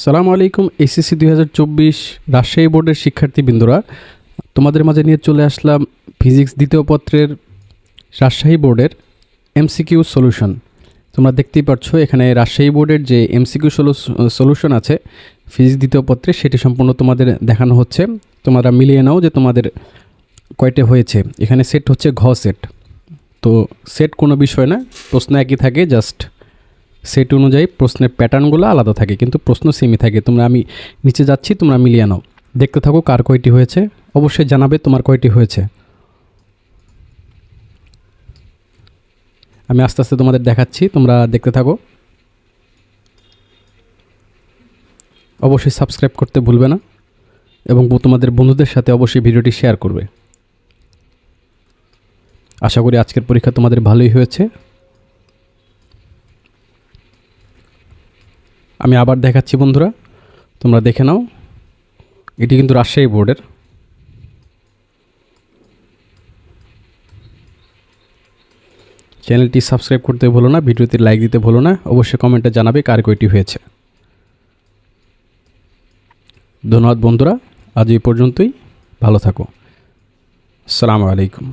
সালামু আলাইকুম। এইচএসসি 2024 রাজশাহী বোর্ডের শিক্ষার্থীবৃন্দরা, তোমাদের মাঝে নিয়ে চলে আসলাম ফিজিক্স দ্বিতীয় পত্রের রাজশাহী বোর্ডের এমসিকিউ সলিউশন। তোমরা দেখতেই পাচ্ছ এখানে রাজশাহী বোর্ডের যে এমসিকিউ সলিউশন আছে ফিজিক্স দ্বিতীয় পত্রে, সেটি সম্পূর্ণ তোমাদের দেখানো হচ্ছে। তোমরা মিলিয়ে নাও যে তোমাদের কয়টে হয়েছে। এখানে সেট হচ্ছে ঘ সেট। তো সেট কোনো বিষয় না, প্রশ্ন একই থাকে, জাস্ট সেট অনুযায়ী প্রশ্নের প্যাটার্নগুলো আলাদা থাকে, কিন্তু প্রশ্ন সেমই থাকে। আমি নিচে যাচ্ছি, তোমরা মিলিয়ে নাও, দেখতে থাকো কার কয়টি হয়েছে। অবশ্যই জানাবে তোমার কয়টি হয়েছে। আমি আস্তে আস্তে তোমাদের দেখাচ্ছি, তোমরা দেখতে থাকো। অবশ্যই সাবস্ক্রাইব করতে ভুলবে না এবং তোমাদের বন্ধুদের সাথে অবশ্যই ভিডিওটি শেয়ার করবে। আশা করি আজকের পরীক্ষা তোমাদের ভালোই হয়েছে। আমি আবার দেখাচ্ছি বন্ধুরা, তোমরা দেখে নাও। এটি কিন্তু রাজশাহী বোর্ডের। চ্যানেলটি সাবস্ক্রাইব করতে ভুলো না, ভিডিওতে লাইক দিতে ভুলো না। অবশ্যই কমেন্টে জানাবে কার কয়টি হয়েছে। ধন্যবাদ বন্ধুরা, আজ এই পর্যন্তই। ভালো থাকো। আসসালামু আলাইকুম।